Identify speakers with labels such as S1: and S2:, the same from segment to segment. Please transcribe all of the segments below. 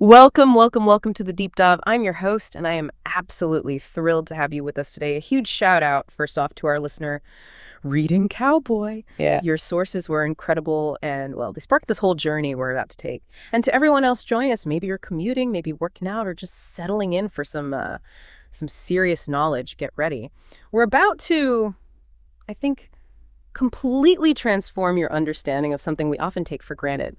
S1: Welcome, welcome, welcome to the Deep Dive. I'm your host, and I am absolutely thrilled to have you with us today. A huge shout out, first off, to our listener, Reading Cowboy.
S2: Yeah.
S1: Your sources were incredible, and well, they sparked this whole journey we're about to take. And to everyone else joining us, maybe you're commuting, maybe working out, or just settling in for some serious knowledge. Get ready. We're about to, I think, completely transform your understanding of something we often take for granted.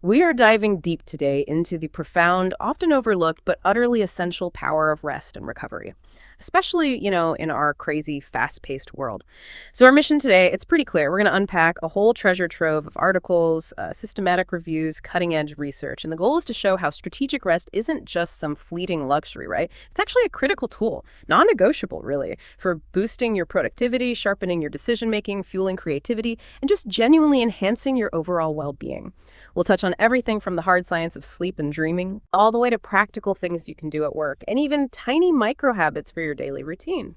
S1: We are diving deep today into the profound, often overlooked, but utterly essential power of rest and recovery, especially, in our crazy, fast-paced world. So our mission today, it's pretty clear. We're going to unpack a whole treasure trove of articles, systematic reviews, cutting-edge research. And the goal is to show how strategic rest isn't just some fleeting luxury, right? It's actually a critical tool, non-negotiable, really, for boosting your productivity, sharpening your decision-making, fueling creativity, and just genuinely enhancing your overall well-being. We'll touch on everything from the hard science of sleep and dreaming, all the way to practical things you can do at work, and even tiny micro habits for your daily routine.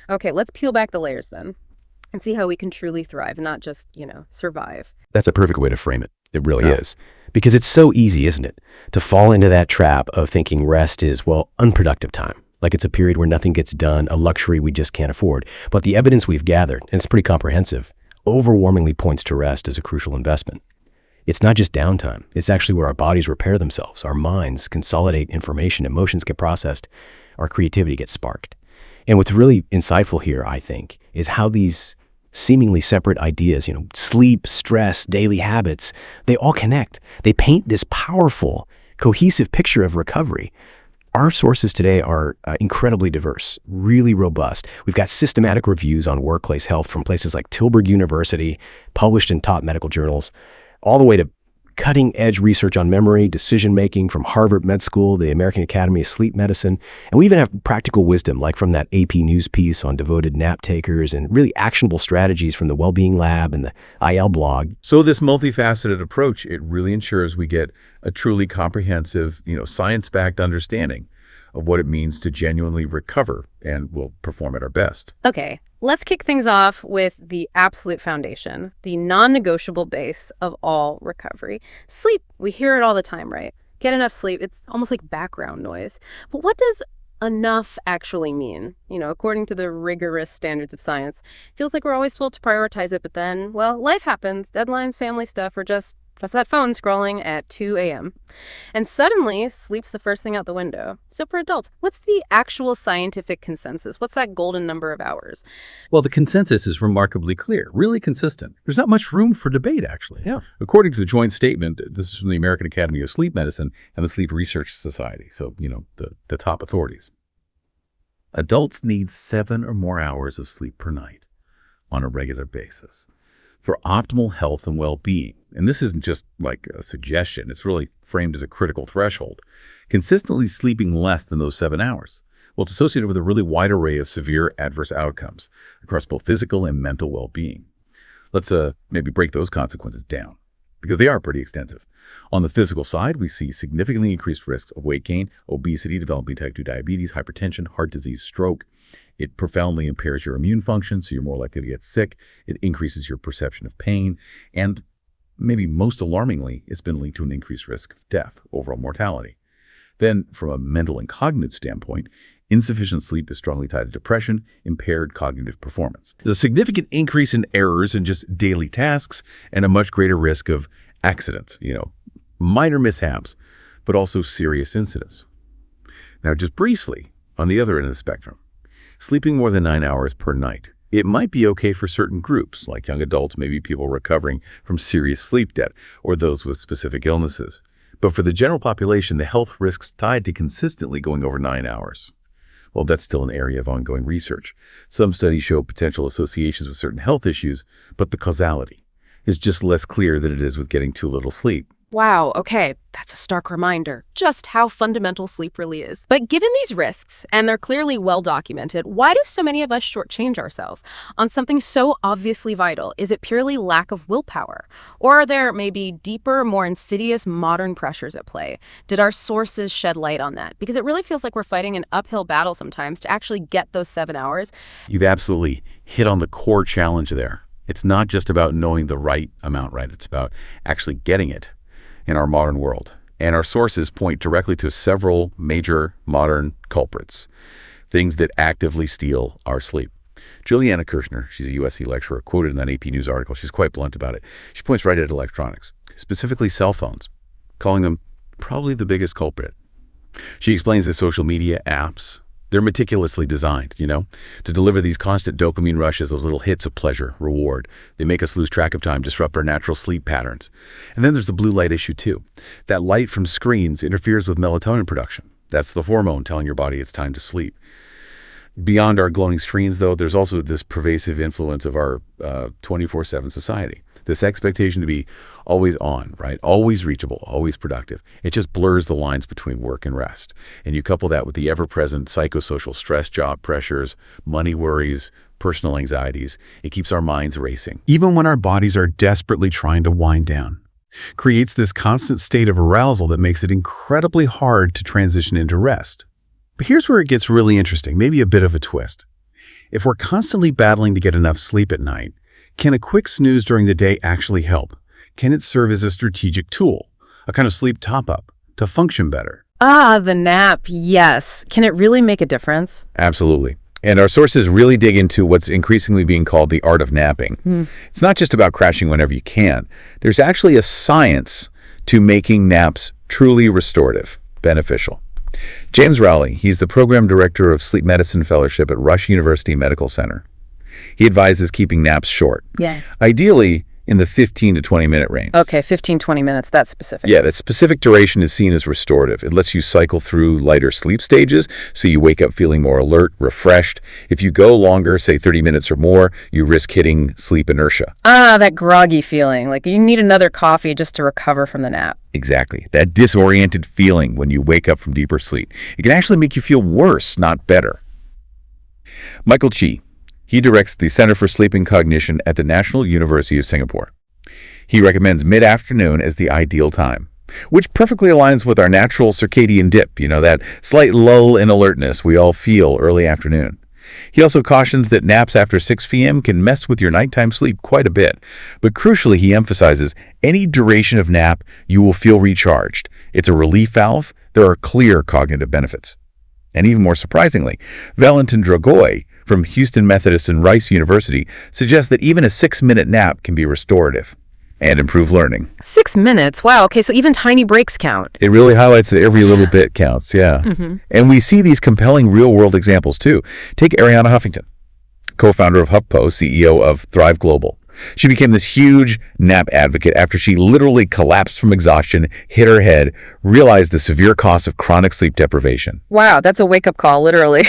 S1: Okay, let's peel back the layers then and see how we can truly thrive and not just, survive.
S3: That's a perfect way to frame it. It really is. Because it's so easy, isn't it, to fall into that trap of thinking rest is, unproductive time. Like it's a period where nothing gets done, a luxury we just can't afford. But the evidence we've gathered, and it's pretty comprehensive, overwhelmingly points to rest as a crucial investment. It's not just downtime. It's actually where our bodies repair themselves, our minds consolidate information, emotions get processed, our creativity gets sparked. And what's really insightful here, I think, is how these seemingly separate ideas, sleep, stress, daily habits, they all connect. They paint this powerful, cohesive picture of recovery. Our sources today are incredibly diverse, really robust. We've got systematic reviews on workplace health from places like Tilburg University, published in top medical journals, all the way to cutting-edge research on memory, decision-making from Harvard Med School, the American Academy of Sleep Medicine, and we even have practical wisdom, like from that AP News piece on devoted nap takers, and really actionable strategies from the Wellbeing Lab and the IL blog.
S4: So this multifaceted approach, it really ensures we get a truly comprehensive, science-backed understanding of what it means to genuinely recover and will perform at our best.
S1: Okay, let's kick things off with the absolute foundation, the non-negotiable base of all recovery. Sleep. We hear it all the time, right? Get enough sleep. It's almost like background noise. But what does enough actually mean? According to the rigorous standards of science, it feels like we're always told to prioritize it, but then, life happens, deadlines, family stuff, or just that phone scrolling at 2 a.m. And suddenly, sleep's the first thing out the window. So for adults, what's the actual scientific consensus? What's that golden number of hours?
S4: Well, the consensus is remarkably clear, really consistent. There's not much room for debate, actually.
S3: Yeah.
S4: According to the joint statement, this is from the American Academy of Sleep Medicine and the Sleep Research Society, so, the top authorities. Adults need 7 or more hours of sleep per night on a regular basis for optimal health and well-being. And this isn't just like a suggestion. It's really framed as a critical threshold. Consistently sleeping less than those 7 hours, it's associated with a really wide array of severe adverse outcomes across both physical and mental well-being. Let's maybe break those consequences down, because they are pretty extensive. On the physical side, we see significantly increased risks of weight gain, obesity, developing type 2 diabetes, hypertension, heart disease, stroke. It profoundly impairs your immune function, so you're more likely to get sick. It increases your perception of pain. And maybe most alarmingly, it's been linked to an increased risk of death, overall mortality. Then, from a mental and cognitive standpoint, insufficient sleep is strongly tied to depression, impaired cognitive performance. There's a significant increase in errors in just daily tasks and a much greater risk of accidents, minor mishaps, but also serious incidents. Now, just briefly, on the other end of the spectrum, sleeping more than 9 hours per night. It might be okay for certain groups, like young adults, maybe people recovering from serious sleep debt, or those with specific illnesses. But for the general population, the health risks tied to consistently going over 9 hours, that's still an area of ongoing research. Some studies show potential associations with certain health issues, but the causality is just less clear than it is with getting too little sleep.
S1: Wow, okay, that's a stark reminder just how fundamental sleep really is. But given these risks, and they're clearly well documented, why do so many of us shortchange ourselves on something so obviously vital? Is it purely lack of willpower? Or are there maybe deeper, more insidious modern pressures at play? Did our sources shed light on that? Because it really feels like we're fighting an uphill battle sometimes to actually get those 7 hours.
S4: You've absolutely hit on the core challenge there. It's not just about knowing the right amount, right? It's about actually getting it in our modern world. And our sources point directly to several major modern culprits, things that actively steal our sleep. Juliana Kirshner, she's a USC lecturer, quoted in that AP News article. She's quite blunt about it. She points right at electronics, specifically cell phones, calling them probably the biggest culprit. She explains that social media apps, they're meticulously designed, to deliver these constant dopamine rushes, those little hits of pleasure, reward. They make us lose track of time, disrupt our natural sleep patterns. And then there's the blue light issue too. That light from screens interferes with melatonin production. That's the hormone telling your body it's time to sleep. Beyond our glowing screens, though, there's also this pervasive influence of our 24/7 society. This expectation to be always on, right? Always reachable, always productive. It just blurs the lines between work and rest. And you couple that with the ever-present psychosocial stress, job pressures, money worries, personal anxieties. It keeps our minds racing.
S2: Even when our bodies are desperately trying to wind down. Creates this constant state of arousal that makes it incredibly hard to transition into rest. But here's where it gets really interesting, maybe a bit of a twist. If we're constantly battling to get enough sleep at night, can a quick snooze during the day actually help? Can it serve as a strategic tool, a kind of sleep top-up, to function better?
S1: The nap, yes. Can it really make a difference?
S4: Absolutely. And our sources really dig into what's increasingly being called the art of napping. It's not just about crashing whenever you can. There's actually a science to making naps truly restorative, beneficial. James Rowley, he's the program director of Sleep Medicine Fellowship at Rush University Medical Center. He advises keeping naps short.
S1: Yeah.
S4: Ideally, in the 15 to 20-minute range.
S1: Okay, 15, 20 minutes, that's specific.
S4: Yeah, that specific duration is seen as restorative. It lets you cycle through lighter sleep stages, so you wake up feeling more alert, refreshed. If you go longer, say 30 minutes or more, you risk hitting sleep inertia.
S1: That groggy feeling, like you need another coffee just to recover from the nap.
S4: Exactly. That disoriented feeling when you wake up from deeper sleep. It can actually make you feel worse, not better. Michael Chi, he directs the Center for Sleep and Cognition at the National University of Singapore. He recommends mid-afternoon as the ideal time, which perfectly aligns with our natural circadian dip, that slight lull in alertness we all feel early afternoon. He also cautions that naps after 6 p.m. can mess with your nighttime sleep quite a bit. But crucially, he emphasizes any duration of nap, you will feel recharged. It's a relief valve. There are clear cognitive benefits. And even more surprisingly, Valentin Dragoi from Houston Methodist and Rice University suggests that even a 6-minute nap can be restorative and improve learning.
S1: 6 minutes? Wow, okay, so even tiny breaks count.
S4: It really highlights that every little bit counts, yeah. And we see these compelling real-world examples, too. Take Arianna Huffington, co-founder of HuffPo, CEO of Thrive Global. She became this huge nap advocate after she literally collapsed from exhaustion, hit her head, realized the severe cost of chronic sleep deprivation.
S1: Wow, that's a wake-up call, literally.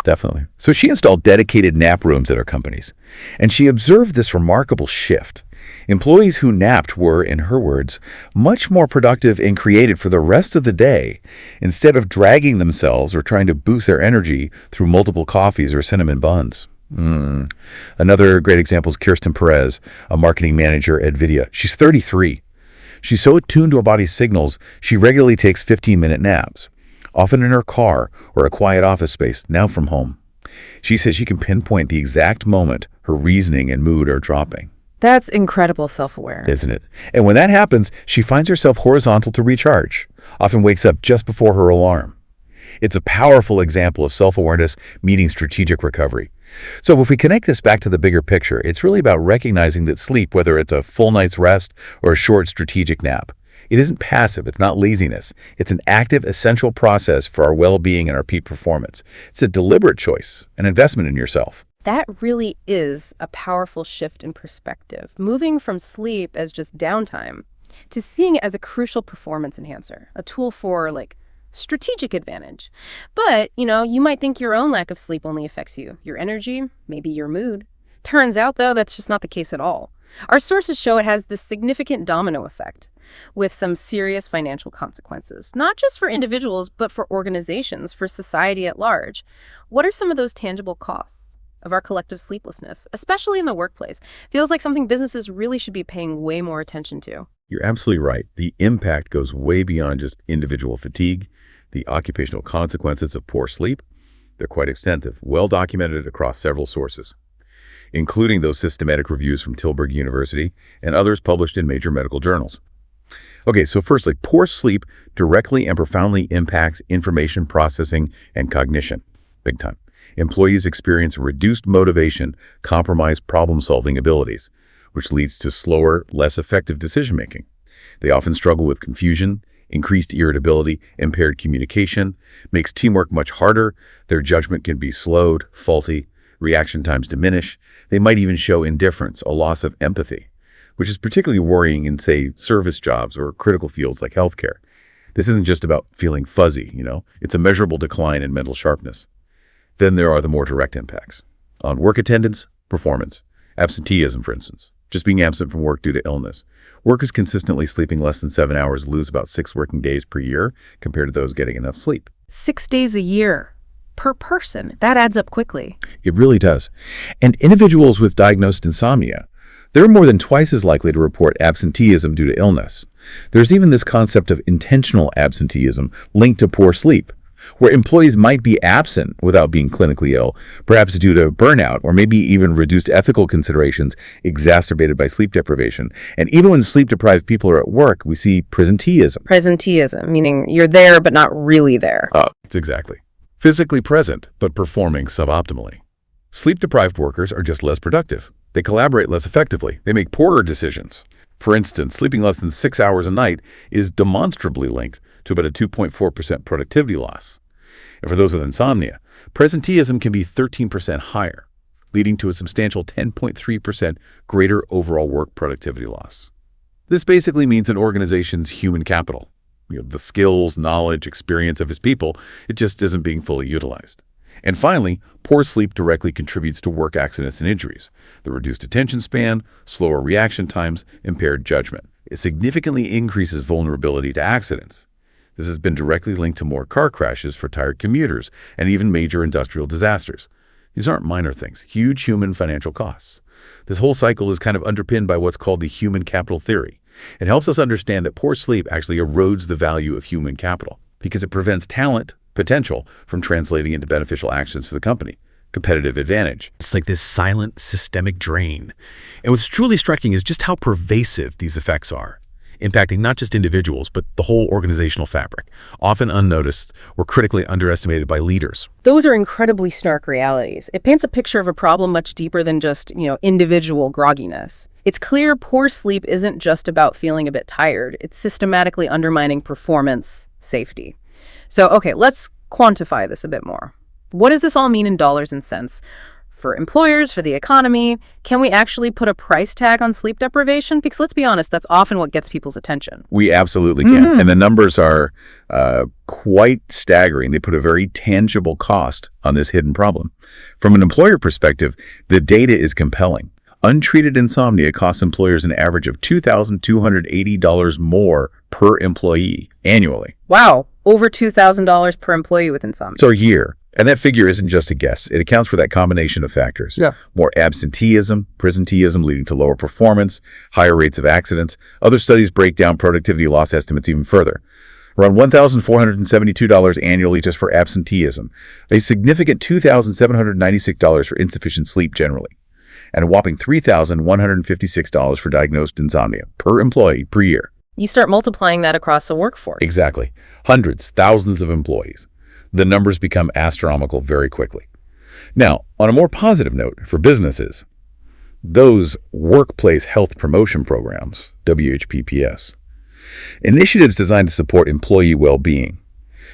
S4: Definitely. So she installed dedicated nap rooms at her companies, and she observed this remarkable shift. Employees who napped were, in her words, much more productive and creative for the rest of the day, instead of dragging themselves or trying to boost their energy through multiple coffees or cinnamon buns. Another great example is Kirsten Perez, a marketing manager at Vidya. She's 33. She's so attuned to her body's signals, she regularly takes 15-minute naps, often in her car or a quiet office space, now from home. She says she can pinpoint the exact moment her reasoning and mood are dropping.
S1: That's incredible self-awareness.
S4: Isn't it? And when that happens, she finds herself horizontal to recharge, often wakes up just before her alarm. It's a powerful example of self-awareness meeting strategic recovery. So if we connect this back to the bigger picture, it's really about recognizing that sleep, whether it's a full night's rest or a short strategic nap, it isn't passive. It's not laziness. It's an active, essential process for our well-being and our peak performance. It's a deliberate choice, an investment in yourself.
S1: That really is a powerful shift in perspective, moving from sleep as just downtime to seeing it as a crucial performance enhancer, a tool for, strategic advantage. But, you might think your own lack of sleep only affects you, your energy, maybe your mood. Turns out, though, that's just not the case at all. Our sources show it has this significant domino effect with some serious financial consequences, not just for individuals, but for organizations, for society at large. What are some of those tangible costs of our collective sleeplessness, especially in the workplace? Feels like something businesses really should be paying way more attention to.
S4: You're absolutely right. The impact goes way beyond just individual fatigue. The occupational consequences of poor sleep, they're quite extensive, well documented across several sources, including those systematic reviews from Tilburg University and others published in major medical journals. Okay, so firstly, poor sleep directly and profoundly impacts information processing and cognition. Big time. Employees experience reduced motivation, compromised problem-solving abilities, which leads to slower, less effective decision-making. They often struggle with confusion, increased irritability, impaired communication, makes teamwork much harder, their judgment can be slowed, faulty, reaction times diminish. They might even show indifference, a loss of empathy, which is particularly worrying in, say, service jobs or critical fields like healthcare. This isn't just about feeling fuzzy, it's a measurable decline in mental sharpness. Then there are the more direct impacts on work attendance, performance, absenteeism, for instance, just being absent from work due to illness. Workers consistently sleeping less than 7 hours lose about 6 working days per year compared to those getting enough sleep.
S1: 6 days a year per person. That adds up quickly.
S4: It really does. And individuals with diagnosed insomnia, they're more than twice as likely to report absenteeism due to illness. There's even this concept of intentional absenteeism linked to poor sleep, where employees might be absent without being clinically ill, perhaps due to burnout or maybe even reduced ethical considerations exacerbated by sleep deprivation. And even when sleep-deprived people are at work, we see presenteeism.
S1: Presenteeism, meaning you're there but not really there.
S4: It's exactly. Physically present, but performing suboptimally. Sleep-deprived workers are just less productive. They collaborate less effectively. They make poorer decisions. For instance, sleeping less than 6 hours a night is demonstrably linked to about a 2.4% productivity loss. And for those with insomnia, presenteeism can be 13% higher, leading to a substantial 10.3% greater overall work productivity loss. This basically means an organization's human capital, the skills, knowledge, experience of its people, it just isn't being fully utilized. And finally, poor sleep directly contributes to work accidents and injuries. The reduced attention span, slower reaction times, impaired judgment. It significantly increases vulnerability to accidents. This has been directly linked to more car crashes for tired commuters and even major industrial disasters. These aren't minor things, huge human financial costs. This whole cycle is kind of underpinned by what's called the human capital theory. It helps us understand that poor sleep actually erodes the value of human capital because it prevents talent, potential from translating into beneficial actions for the company. Competitive advantage.
S2: It's like this silent systemic drain. And what's truly striking is just how pervasive these effects are, impacting not just individuals, but the whole organizational fabric, often unnoticed or critically underestimated by leaders.
S1: Those are incredibly stark realities. It paints a picture of a problem much deeper than just, individual grogginess. It's clear poor sleep isn't just about feeling a bit tired. It's systematically undermining performance, safety. So, okay, let's quantify this a bit more. What does this all mean in dollars and cents? For employers, for the economy, can we actually put a price tag on sleep deprivation? Because let's be honest, that's often what gets people's attention.
S4: We absolutely can. And the numbers are quite staggering. They put a very tangible cost on this hidden problem. From an employer perspective, the data is compelling. Untreated insomnia costs employers an average of $2,280 more per employee annually.
S1: Wow, over $2,000 per employee with insomnia.
S4: So a year. And that figure isn't just a guess. It accounts for that combination of factors.
S5: Yeah.
S4: More absenteeism, presenteeism leading to lower performance, higher rates of accidents. Other studies break down productivity loss estimates even further. Around $1,472 annually just for absenteeism. A significant $2,796 for insufficient sleep generally. And a whopping $3,156 for diagnosed insomnia per employee per year.
S1: You start multiplying that across the workforce.
S4: Exactly. Hundreds, thousands of employees. The numbers become astronomical very quickly. Now, on a more positive note for businesses, those workplace health promotion programs, WHPPS, initiatives designed to support employee well-being,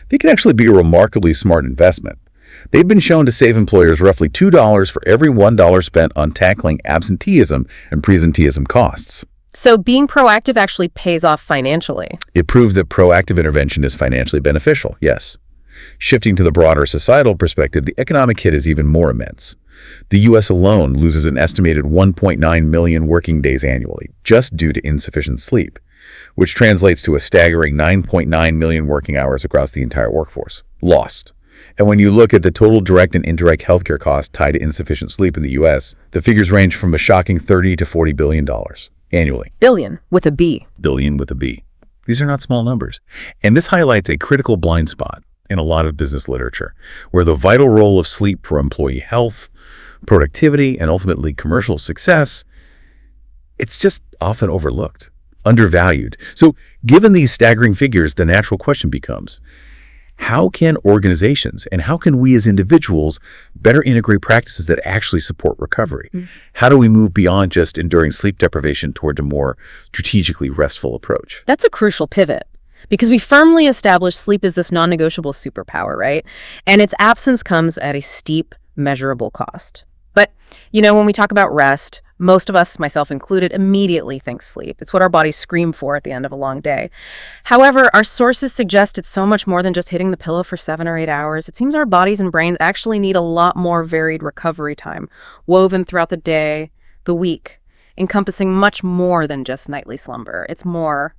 S4: they can actually be a remarkably smart investment. They've been shown to save employers roughly $2 for every $1 spent on tackling absenteeism and presenteeism costs.
S1: So being proactive actually pays off financially.
S4: It proves that proactive intervention is financially beneficial, yes. Shifting to the broader societal perspective, the economic hit is even more immense. The U.S. alone loses an estimated 1.9 million working days annually, just due to insufficient sleep, which translates to a staggering 9.9 million working hours across the entire workforce. Lost. And when you look at the total direct and indirect healthcare costs tied to insufficient sleep in the U.S., the figures range from a shocking $30 to $40 billion annually.
S1: Billion with a B.
S4: Billion with a B. These are not small numbers. And this highlights a critical blind spot in a lot of business literature, where the vital role of sleep for employee health, productivity, and ultimately commercial success, it's just often overlooked. undervalued. So given these staggering figures, the natural question becomes, how can organizations and how can we as individuals better integrate practices that actually support recovery? How do we move beyond just enduring sleep deprivation toward a more strategically restful approach?
S1: That's a crucial pivot because we firmly established sleep as this non-negotiable superpower, right? And its absence comes at a steep, measurable cost. But, when we talk about rest, most of us, myself included, immediately think sleep. It's what our bodies scream for at the end of a long day. However, our sources suggest it's so much more than just hitting the pillow for 7 or 8 hours. It seems our bodies and brains actually need a lot more varied recovery time, woven throughout the day, the week, encompassing much more than just nightly slumber. It's more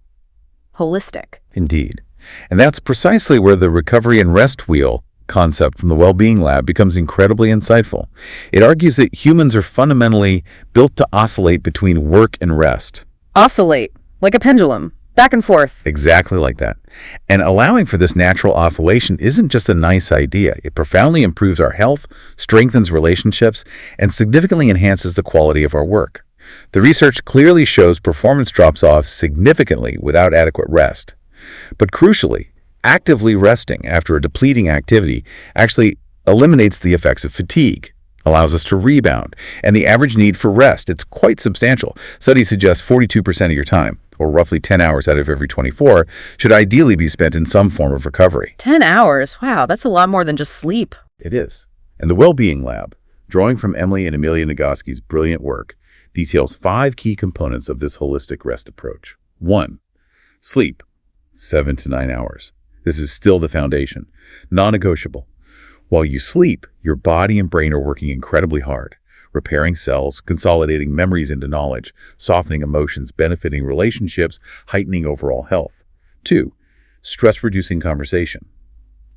S1: holistic.
S4: Indeed. And that's precisely where the recovery and rest wheel concept from the Well-Being Lab becomes incredibly insightful. It argues that humans are fundamentally built to oscillate between work and rest.
S1: Oscillate, like a pendulum, back and forth.
S4: Exactly like that. And allowing for this natural oscillation isn't just a nice idea. It profoundly improves our health, strengthens relationships, and significantly enhances the quality of our work. The research clearly shows performance drops off significantly without adequate rest. But crucially, actively resting after a depleting activity actually eliminates the effects of fatigue, allows us to rebound, and the average need for rest, it's quite substantial. Studies suggest 42% of your time, or roughly 10 hours out of every 24, should ideally be spent in some form of recovery.
S1: 10 hours? Wow, that's a lot more than just sleep.
S4: It is. And the Well-Being Lab, drawing from Emily and Amelia Nagoski's brilliant work, details 5 key components of this holistic rest approach. 1. Sleep, 7 to 9 hours. This is still the foundation, non-negotiable. While you sleep, your body and brain are working incredibly hard, repairing cells, consolidating memories into knowledge, softening emotions, benefiting relationships, heightening overall health. 2. Stress-reducing conversation,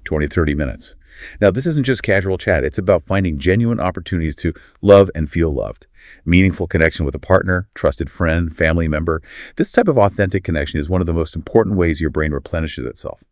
S4: 20 to 30 minutes. Now, this isn't just casual chat. It's about finding genuine opportunities to love and feel loved. Meaningful connection with a partner, trusted friend, family member. This type of authentic connection is one of the most important ways your brain replenishes itself.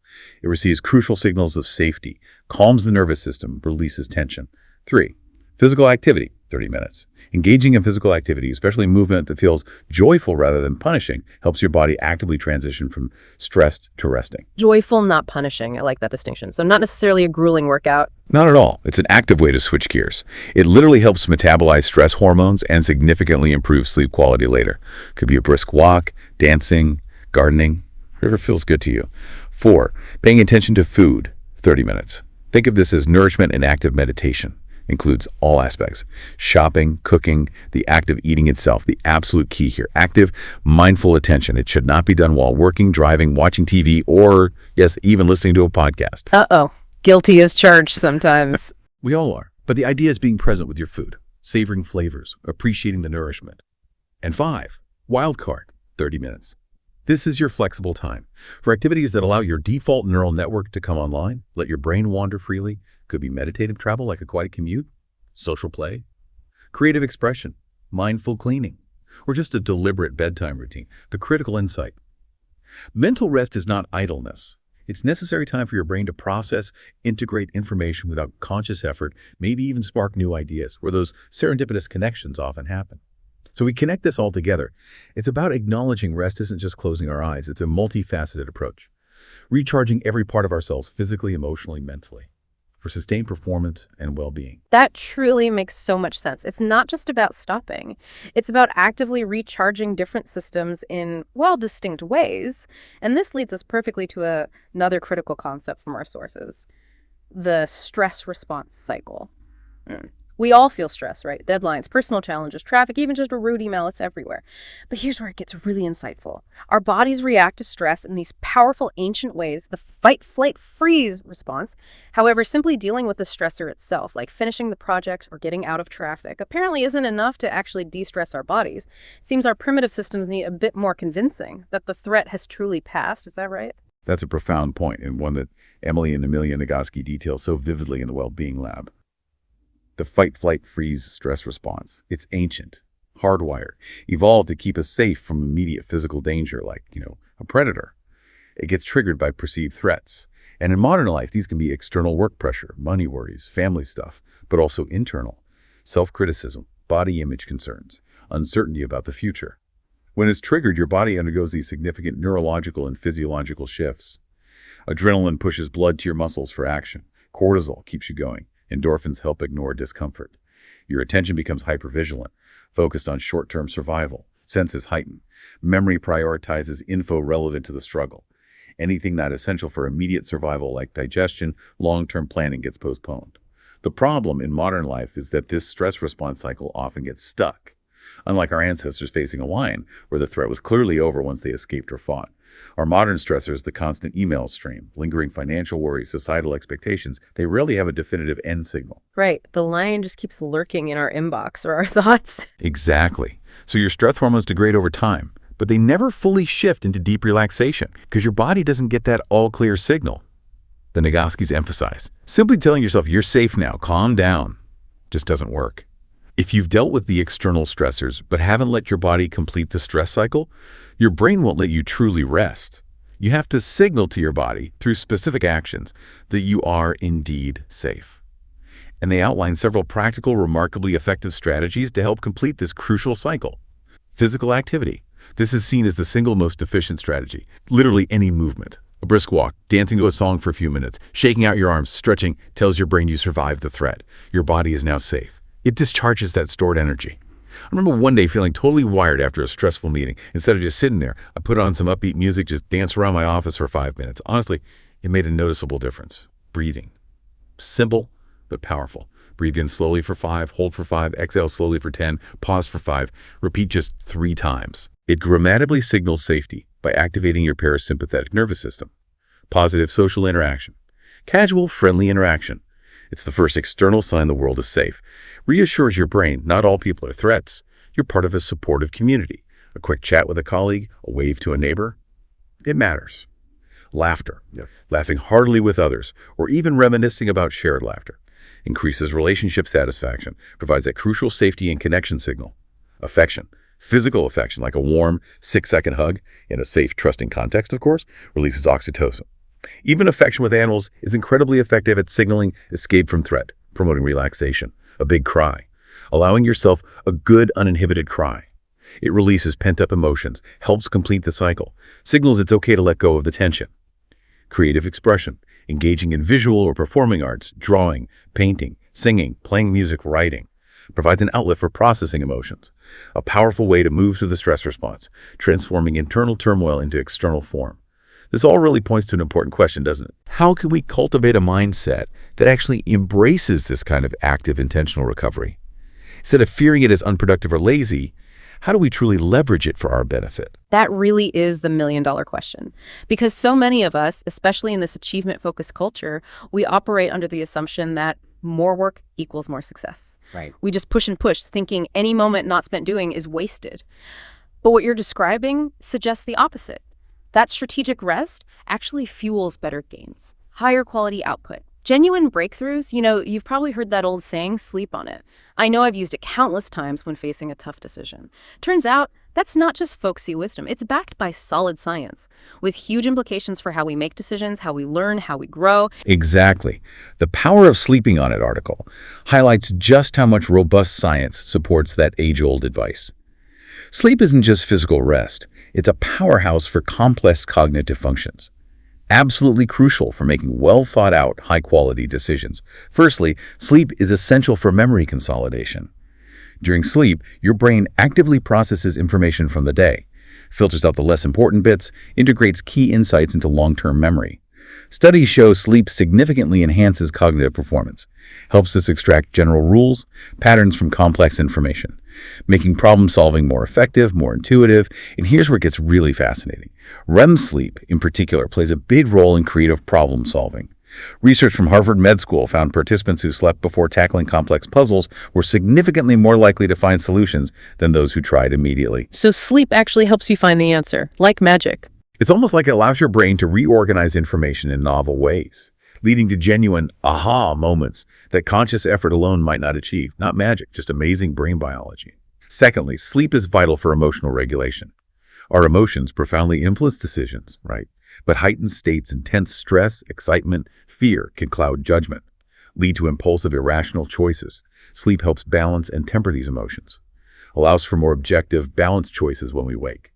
S4: It receives crucial signals of safety, calms the nervous system, releases tension. 3. Physical activity, 30 minutes. Engaging in physical activity, especially movement that feels joyful rather than punishing, helps your body actively transition from stressed to resting.
S1: Joyful, not punishing. I like that distinction. So not necessarily a grueling workout.
S4: Not at all. It's an active way to switch gears. It literally helps metabolize stress hormones and significantly improve sleep quality later. Could be a brisk walk, dancing, gardening, whatever feels good to you. 4. Paying attention to food, 30 minutes. Think of this as nourishment and active meditation. Includes all aspects. Shopping, cooking, the act of eating itself, the absolute key here. Active, mindful attention. It should not be done while working, driving, watching TV, or, yes, even listening to a podcast.
S1: Uh-oh. Guilty as charged sometimes.
S4: We all are. But the idea is being present with your food, savoring flavors, appreciating the nourishment. And 5, wild card, 30 minutes. This is your flexible time for activities that allow your default neural network to come online, let your brain wander freely. Could be meditative travel like a quiet commute, social play, creative expression, mindful cleaning, or just a deliberate bedtime routine. The critical insight. Mental rest is not idleness. It's necessary time for your brain to process, integrate information without conscious effort, maybe even spark new ideas, where those serendipitous connections often happen. So we connect this all together. It's about acknowledging rest isn't just closing our eyes. It's a multifaceted approach, recharging every part of ourselves physically, emotionally, mentally, for sustained performance and well-being.
S1: That truly makes so much sense. It's not just about stopping. It's about actively recharging different systems in, well, distinct ways. And this leads us perfectly to another critical concept from our sources, the stress response cycle. We all feel stress, right? Deadlines, personal challenges, traffic, even just a rude email, it's everywhere. But here's where it gets really insightful. Our bodies react to stress in these powerful ancient ways, the fight, flight, freeze response. However, simply dealing with the stressor itself, like finishing the project or getting out of traffic, apparently isn't enough to actually de-stress our bodies. It seems our primitive systems need a bit more convincing that the threat has truly passed. Is that right?
S4: That's a profound point, and one that Emily and Amelia Nagoski detail so vividly in the Well-Being Lab. The fight, flight, freeze stress response. It's ancient, hardwired, evolved to keep us safe from immediate physical danger like, a predator. It gets triggered by perceived threats. And in modern life, these can be external work pressure, money worries, family stuff, but also internal, self-criticism, body image concerns, uncertainty about the future. When it's triggered, your body undergoes these significant neurological and physiological shifts. Adrenaline pushes blood to your muscles for action. Cortisol keeps you going. Endorphins help ignore discomfort. Your attention becomes hypervigilant, focused on short-term survival. Senses heighten. Memory prioritizes info relevant to the struggle. Anything not essential for immediate survival, like digestion, long-term planning, gets postponed. The problem in modern life is that this stress response cycle often gets stuck. Unlike our ancestors facing a lion, where the threat was clearly over once they escaped or fought. Our modern stressors, the constant email stream, lingering financial worries, societal expectations, they rarely have a definitive end signal.
S1: Right. The lion just keeps lurking in our inbox or our thoughts.
S4: Exactly. So your stress hormones degrade over time, but they never fully shift into deep relaxation because your body doesn't get that all-clear signal. The Nagoskis emphasize, simply telling yourself you're safe now, calm down, just doesn't work. If you've dealt with the external stressors but haven't let your body complete the stress cycle, your brain won't let you truly rest. You have to signal to your body through specific actions that you are indeed safe. And they outline several practical, remarkably effective strategies to help complete this crucial cycle. Physical activity. This is seen as the single most efficient strategy. Literally any movement. A brisk walk, dancing to a song for a few minutes, shaking out your arms, stretching, tells your brain you survived the threat. Your body is now safe. It discharges that stored energy. I remember one day feeling totally wired after a stressful meeting. Instead of just sitting there, I put on some upbeat music, just danced around my office for 5 minutes. Honestly, it made a noticeable difference. Breathing. Simple, but powerful. Breathe in slowly for 5, hold for 5, exhale slowly for 10, pause for 5, repeat just 3 times. It grammatically signals safety by activating your parasympathetic nervous system. Positive social interaction. Casual, friendly interaction. It's the first external sign the world is safe. Reassures your brain not all people are threats. You're part of a supportive community. A quick chat with a colleague, a wave to a neighbor. It matters. Laughter. Laughing heartily with others, or even reminiscing about shared laughter. Increases relationship satisfaction, provides that crucial safety and connection signal. Affection. Physical affection, like a warm, 6-second hug, in a safe, trusting context, of course, releases oxytocin. Even affection with animals is incredibly effective at signaling escape from threat, promoting relaxation, a big cry, allowing yourself a good, uninhibited cry. It releases pent-up emotions, helps complete the cycle, signals it's okay to let go of the tension. Creative expression, engaging in visual or performing arts, drawing, painting, singing, playing music, writing, provides an outlet for processing emotions, a powerful way to move through the stress response, transforming internal turmoil into external form. This all really points to an important question, doesn't it? How can we cultivate a mindset that actually embraces this kind of active, intentional recovery? Instead of fearing it as unproductive or lazy, how do we truly leverage it for our benefit?
S1: That really is the million-dollar question. Because so many of us, especially in this achievement-focused culture, we operate under the assumption that more work equals more success.
S3: Right.
S1: We just push and push, thinking any moment not spent doing is wasted. But what you're describing suggests the opposite. That strategic rest actually fuels better gains, higher quality output, genuine breakthroughs. You've probably heard that old saying, sleep on it. I know I've used it countless times when facing a tough decision. Turns out, that's not just folksy wisdom. It's backed by solid science, with huge implications for how we make decisions, how we learn, how we grow.
S4: Exactly. The Power of Sleeping on It article highlights just how much robust science supports that age-old advice. Sleep isn't just physical rest. It's a powerhouse for complex cognitive functions. Absolutely crucial for making well-thought-out, high-quality decisions. Firstly, sleep is essential for memory consolidation. During sleep, your brain actively processes information from the day, filters out the less important bits, integrates key insights into long-term memory. Studies show sleep significantly enhances cognitive performance, helps us extract general rules, patterns from complex information, making problem-solving more effective, more intuitive. And here's where it gets really fascinating. REM sleep, in particular, plays a big role in creative problem-solving. Research from Harvard Med School found participants who slept before tackling complex puzzles were significantly more likely to find solutions than those who tried immediately.
S1: So sleep actually helps you find the answer, like magic.
S4: It's almost like it allows your brain to reorganize information in novel ways, leading to genuine aha moments that conscious effort alone might not achieve. Not magic, just amazing brain biology. Secondly, sleep is vital for emotional regulation. Our emotions profoundly influence decisions, right? But heightened states, intense stress, excitement, fear can cloud judgment, lead to impulsive, irrational choices. Sleep helps balance and temper these emotions. allows for more objective, balanced choices when we wake.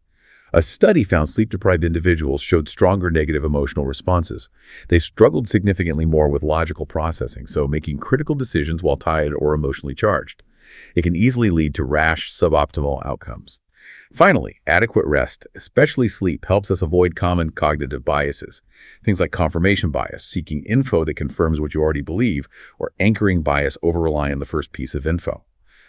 S4: A study found sleep-deprived individuals showed stronger negative emotional responses. They struggled significantly more with logical processing, so making critical decisions while tired or emotionally charged. It can easily lead to rash, suboptimal outcomes. Finally, adequate rest, especially sleep, helps us avoid common cognitive biases. Things like confirmation bias, seeking info that confirms what you already believe, or anchoring bias, over-relying on the first piece of info.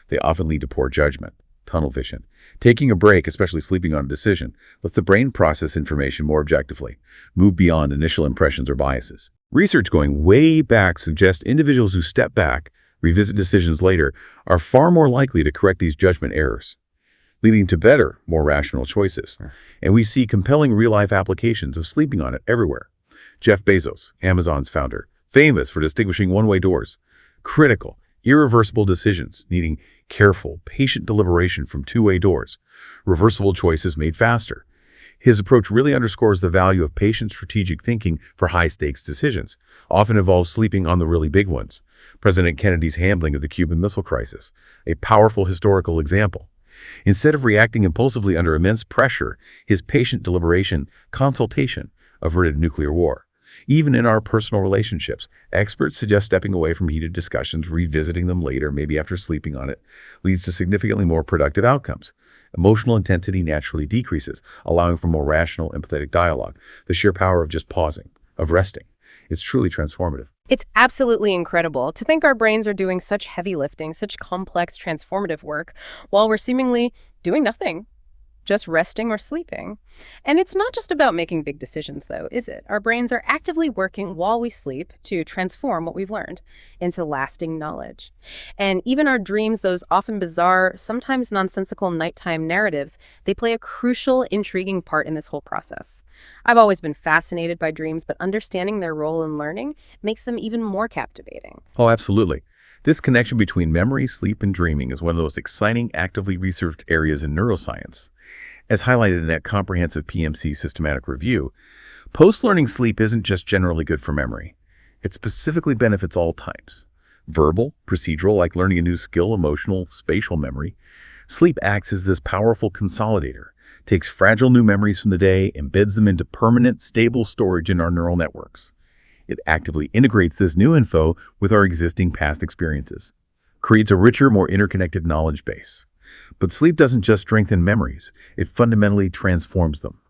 S4: They often lead to poor judgment, tunnel vision. Taking a break, especially sleeping on a decision, lets the brain process information more objectively, move beyond initial impressions or biases. Research going way back suggests individuals who step back, revisit decisions later, are far more likely to correct these judgment errors, leading to better, more rational choices. And we see compelling real-life applications of sleeping on it everywhere. Jeff Bezos, Amazon's founder, famous for distinguishing one-way doors. Critical, irreversible decisions needing careful, patient deliberation from two-way doors. Reversible choices made faster. His approach really underscores the value of patient strategic thinking for high-stakes decisions, often involves sleeping on the really big ones. President Kennedy's handling of the Cuban Missile Crisis, a powerful historical example. Instead of reacting impulsively under immense pressure, his patient deliberation, consultation, averted nuclear war. Even in our personal relationships, experts suggest stepping away from heated discussions, revisiting them later, maybe after sleeping on it, leads to significantly more productive outcomes. Emotional intensity naturally decreases, allowing for more rational, empathetic dialogue. The sheer power of just pausing, of resting. It's truly transformative.
S1: It's absolutely incredible to think our brains are doing such heavy lifting, such complex, transformative work, while we're seemingly doing nothing, just resting or sleeping. And it's not just about making big decisions, though, is it? Our brains are actively working while we sleep to transform what we've learned into lasting knowledge. And even our dreams, those often bizarre, sometimes nonsensical nighttime narratives, they play a crucial, intriguing part in this whole process. I've always been fascinated by dreams, but understanding their role in learning makes them even more captivating.
S4: Oh, absolutely. This connection between memory, sleep, and dreaming is one of the most exciting, actively researched areas in neuroscience. As highlighted in that comprehensive PMC systematic review, post-learning sleep isn't just generally good for memory. It specifically benefits all types. Verbal, procedural, like learning a new skill, emotional, spatial memory. Sleep acts as this powerful consolidator, takes fragile new memories from the day, embeds them into permanent, stable storage in our neural networks. It actively integrates this new info with our existing past experiences, creates a richer, more interconnected knowledge base. But sleep doesn't just strengthen memories, it fundamentally transforms them.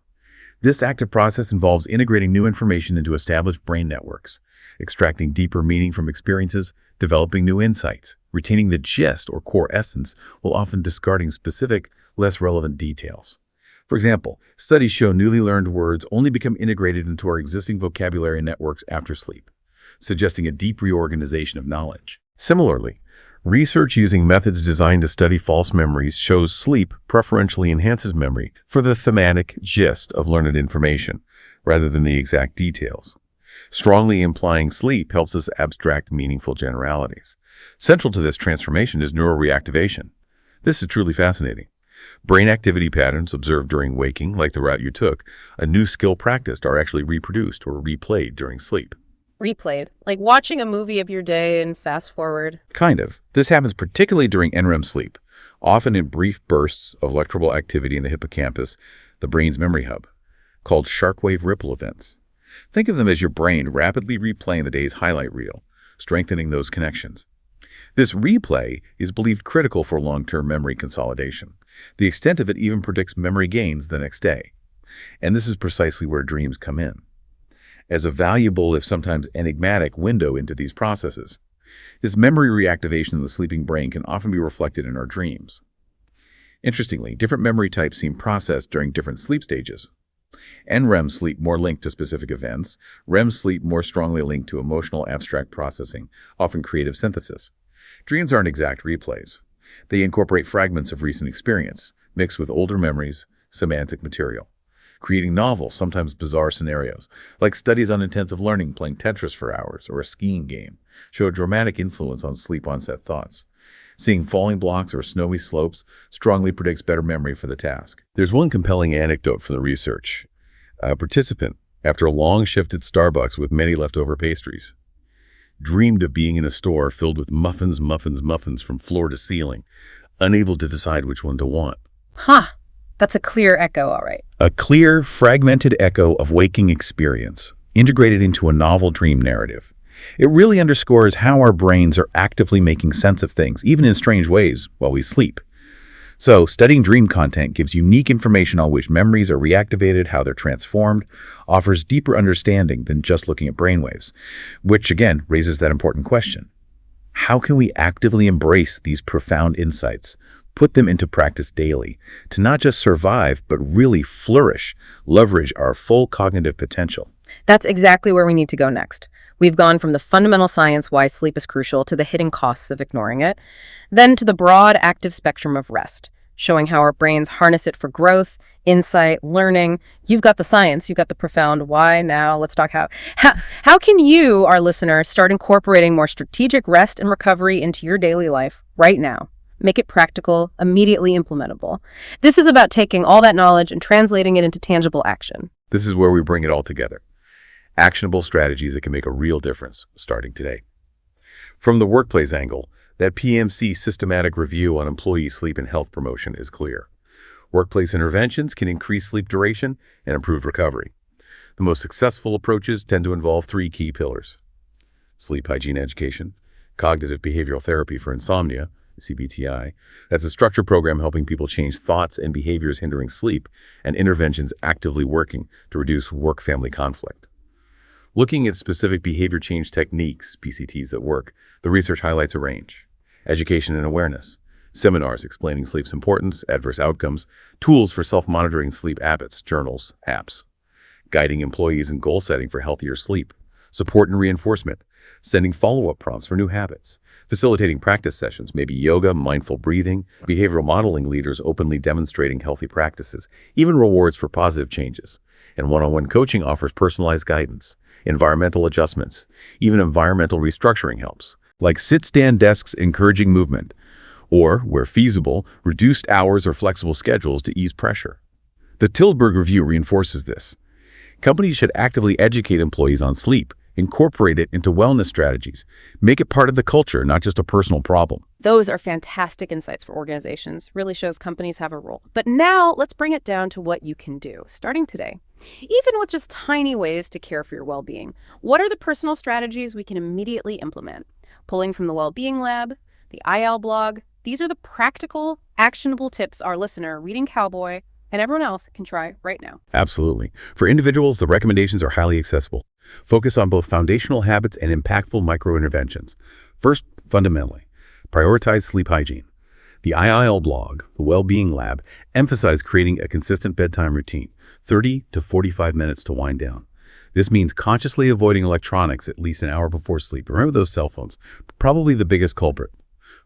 S4: This active process involves integrating new information into established brain networks, extracting deeper meaning from experiences, developing new insights, retaining the gist or core essence, while often discarding specific, less relevant details. For example, studies show newly learned words only become integrated into our existing vocabulary networks after sleep, suggesting a deep reorganization of knowledge. Similarly, research using methods designed to study false memories shows sleep preferentially enhances memory for the thematic gist of learned information, rather than the exact details. Strongly implying sleep helps us abstract meaningful generalities. Central to this transformation is neural reactivation. This is truly fascinating. Brain activity patterns observed during waking, like the route you took, a new skill practiced, are actually reproduced or replayed during sleep.
S1: Replayed, like watching a movie of your day and fast forward.
S4: Kind of. This happens particularly during NREM sleep, often in brief bursts of electrical activity in the hippocampus, the brain's memory hub, called shockwave ripple events. Think of them as your brain rapidly replaying the day's highlight reel, strengthening those connections. This replay is believed critical for long-term memory consolidation. The extent of it even predicts memory gains the next day. And this is precisely where dreams come in, as a valuable, if sometimes enigmatic, window into these processes. This memory reactivation in the sleeping brain can often be reflected in our dreams. Interestingly, different memory types seem processed during different sleep stages. NREM sleep more linked to specific events, REM sleep more strongly linked to emotional abstract processing, often creative synthesis. Dreams aren't exact replays. They incorporate fragments of recent experience, mixed with older memories, semantic material, creating novel, sometimes bizarre scenarios, like studies on intensive learning playing Tetris for hours or a skiing game, show a dramatic influence on sleep onset thoughts. Seeing falling blocks or snowy slopes strongly predicts better memory for the task. There's one compelling anecdote from the research. A participant, after a long shift at Starbucks with many leftover pastries, dreamed of being in a store filled with muffins from floor to ceiling, unable to decide which one to want.
S1: Huh. That's a clear echo, all right.
S4: A clear, fragmented echo of waking experience, integrated into a novel dream narrative. It really underscores how our brains are actively making sense of things, even in strange ways, while we sleep. So, studying dream content gives unique information on which memories are reactivated, how they're transformed, offers deeper understanding than just looking at brainwaves, which again raises that important question. How can we actively embrace these profound insights, put them into practice daily, to not just survive, but really flourish, leverage our full cognitive potential?
S1: That's exactly where we need to go next. We've gone from the fundamental science why sleep is crucial to the hidden costs of ignoring it, then to the broad active spectrum of rest, showing how our brains harness it for growth, insight, learning. You've got the science, you've got the profound why. Now let's talk how. How can you, our listener, start incorporating more strategic rest and recovery into your daily life right now? Make it practical, immediately implementable. This is about taking all that knowledge and translating it into tangible action.
S4: This is where we bring it all together. Actionable strategies that can make a real difference starting today. From the workplace angle, that PMC systematic review on employee sleep and health promotion is clear. Workplace interventions can increase sleep duration and improve recovery. The most successful approaches tend to involve three key pillars: sleep hygiene education, cognitive behavioral therapy for insomnia, CBTI. That's a structured program helping people change thoughts and behaviors hindering sleep, and interventions actively working to reduce work-family conflict. Looking at specific behavior change techniques, PCTs, that work, the research highlights a range: education and awareness, seminars explaining sleep's importance, adverse outcomes, tools for self-monitoring sleep habits, journals, apps, guiding employees in goal setting for healthier sleep, support and reinforcement, sending follow-up prompts for new habits, facilitating practice sessions, maybe yoga, mindful breathing, behavioral modeling leaders openly demonstrating healthy practices, even rewards for positive changes. And one-on-one coaching offers personalized guidance, environmental adjustments, even environmental restructuring helps, like sit-stand desks encouraging movement, or, where feasible, reduced hours or flexible schedules to ease pressure. The Tilburg Review reinforces this. Companies should actively educate employees on sleep, incorporate it into wellness strategies, make it part of the culture, not just a personal problem.
S1: Those are fantastic insights for organizations. Really shows companies have a role. But now let's bring it down to what you can do, starting today. Even with just tiny ways to care for your well-being, what are the personal strategies we can immediately implement? Pulling from the Well-Being Lab, the IL blog, these are the practical, actionable tips our listener, Reading Cowboy, and everyone else can try right now.
S4: Absolutely. For individuals, the recommendations are highly accessible. Focus on both foundational habits and impactful micro-interventions. First, fundamentally, prioritize sleep hygiene. The IIL blog, the Well-Being Lab, emphasize creating a consistent bedtime routine, 30 to 45 minutes to wind down. This means consciously avoiding electronics at least an hour before sleep. Remember those cell phones, probably the biggest culprit.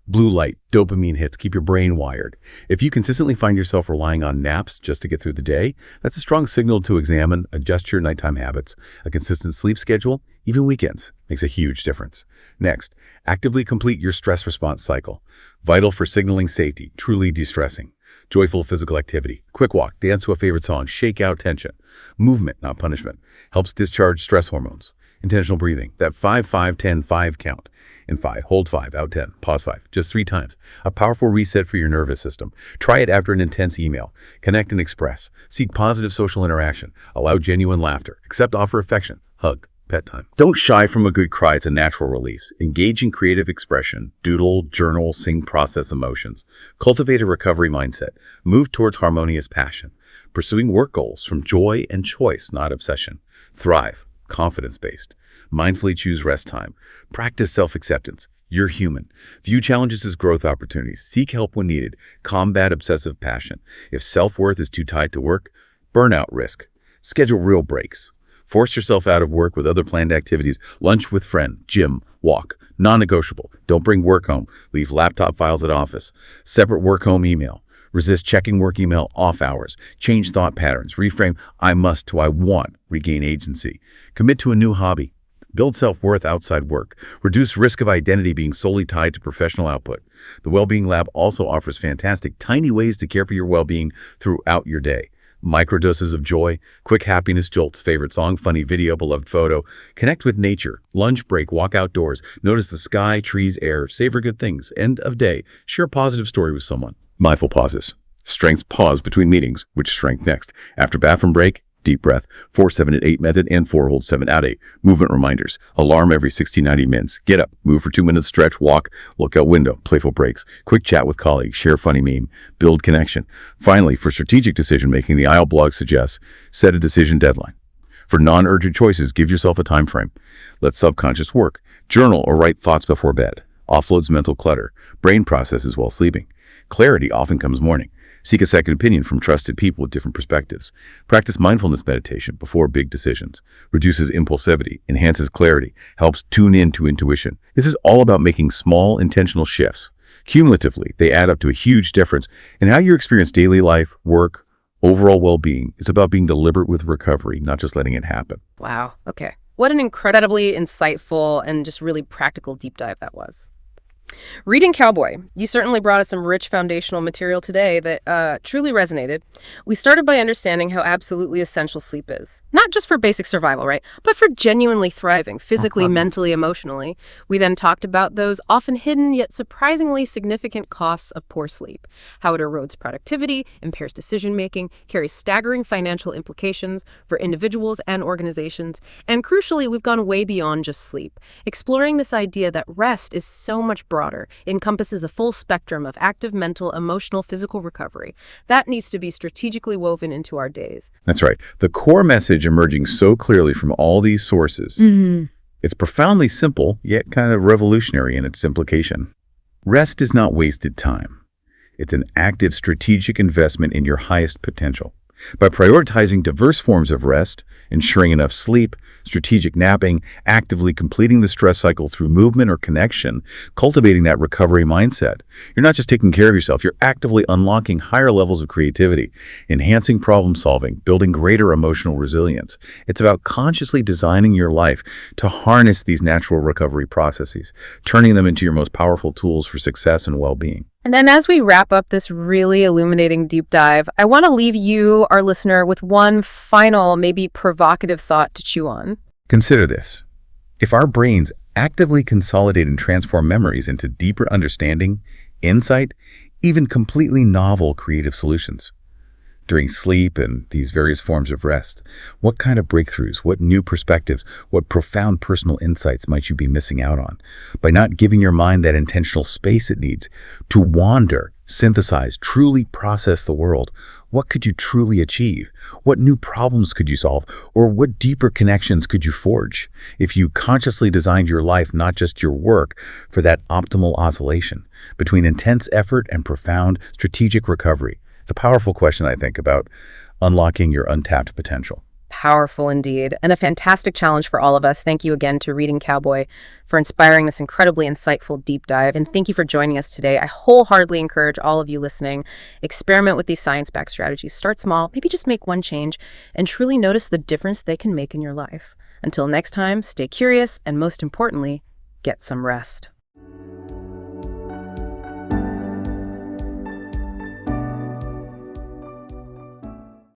S4: Blue light, dopamine hits, keep your brain wired. If you consistently find yourself relying on naps just to get through the day, that's a strong signal to examine, adjust your nighttime habits. A consistent sleep schedule, even weekends, makes a huge difference. Next, actively complete your stress response cycle. Vital for signaling safety, truly de-stressing. Joyful physical activity, quick walk, dance to a favorite song, shake out tension. Movement, not punishment, helps discharge stress hormones. Intentional breathing, that 5-5-10-5 count. In 5, hold 5, out 10, pause 5, just 3 times. A powerful reset for your nervous system. Try it after an intense email. Connect and express. Seek positive social interaction. Allow genuine laughter. Accept, offer affection. Hug. Pet time. Don't shy from a good cry. It's a natural release. Engage in creative expression. Doodle, journal, sing, process emotions. Cultivate a recovery mindset. Move towards harmonious passion. Pursuing work goals from joy and choice, not obsession. Thrive. Confidence-based. Mindfully choose rest time. Practice self-acceptance. You're human. View challenges as growth opportunities. Seek help when needed. Combat obsessive passion. If self-worth is too tied to work, burnout risk. Schedule real breaks. Force yourself out of work with other planned activities. Lunch with friend, gym, walk. Non-negotiable. Don't bring work home. Leave laptop files at office. Separate work-home email. Resist checking work email off hours. Change thought patterns. Reframe I must to I want. Regain agency. Commit to a new hobby. Build self-worth outside work. Reduce risk of identity being solely tied to professional output. The Well-Being Lab also offers fantastic, tiny ways to care for your well-being throughout your day. microdoses of joy, quick happiness jolts, favorite song, funny video, beloved photo. Connect with nature. Lunch break, walk outdoors. Notice the sky, trees, air. Savor good things. End of day. Share a positive story with someone. Mindful pauses. Strengths pause between meetings. Which strength next? After bathroom break, deep breath. 4-7-8 method and 4 hold 7 out 8. Movement reminders. Alarm every 60-90 minutes. Get up. Move for 2 minutes. Stretch. Walk. Look out window. Playful breaks. Quick chat with colleagues. Share funny meme. Build connection. Finally, for strategic decision making, the IEL blog suggests set a decision deadline. For non-urgent choices, give yourself a time frame. Let subconscious work. Journal or write thoughts before bed. Offloads mental clutter. Brain processes while sleeping. Clarity often comes morning. Seek a second opinion from trusted people with different perspectives. Practice mindfulness meditation before big decisions. Reduces impulsivity, enhances clarity, helps tune in to intuition. This is all about making small, intentional shifts. Cumulatively, they add up to a huge difference in how you experience daily life, work, overall well-being. It's about being deliberate with recovery, not just letting it happen.
S1: Wow. Okay. What an incredibly insightful and just really practical deep dive that was. Reading Cowboy, you certainly brought us some rich foundational material today that truly resonated. We started by understanding how absolutely essential sleep is. Not just for basic survival, right? But for genuinely thriving, physically, mentally, emotionally. We then talked about those often hidden yet surprisingly significant costs of poor sleep. How it erodes productivity, impairs decision-making, carries staggering financial implications for individuals and organizations. And crucially, we've gone way beyond just sleep, exploring this idea that rest is so much broader, encompasses a full spectrum of active mental, emotional, physical recovery. That needs to be strategically woven into our days.
S4: That's right. The core message emerging so clearly from all these sources. It's profoundly simple, yet kind of revolutionary in its implication. Rest is not wasted time. It's an active strategic investment in your highest potential. By prioritizing diverse forms of rest, ensuring enough sleep, strategic napping, actively completing the stress cycle through movement or connection, cultivating that recovery mindset, you're not just taking care of yourself, you're actively unlocking higher levels of creativity, enhancing problem solving, building greater emotional resilience. It's about consciously designing your life to harness these natural recovery processes, turning them into your most powerful tools for success and well-being.
S1: And then as we wrap up this really illuminating deep dive, I want to leave you, our listener, with one final, maybe provocative thought to chew on.
S4: Consider this. If our brains actively consolidate and transform memories into deeper understanding, insight, even completely novel creative solutions, during sleep and these various forms of rest, what kind of breakthroughs, what new perspectives, what profound personal insights might you be missing out on by not giving your mind that intentional space it needs to wander, synthesize, truly process the world? What could you truly achieve? What new problems could you solve? Or what deeper connections could you forge if you consciously designed your life, not just your work, for that optimal oscillation between intense effort and profound strategic recovery? It's a powerful question, I think, about unlocking your untapped potential.
S1: Powerful indeed, and a fantastic challenge for all of us. Thank you again to Reading Cowboy for inspiring this incredibly insightful deep dive, and thank you for joining us today. I wholeheartedly encourage all of you listening, experiment with these science-backed strategies. Start small, maybe just make one change, and truly notice the difference they can make in your life. Until next time, stay curious, and most importantly, get some rest.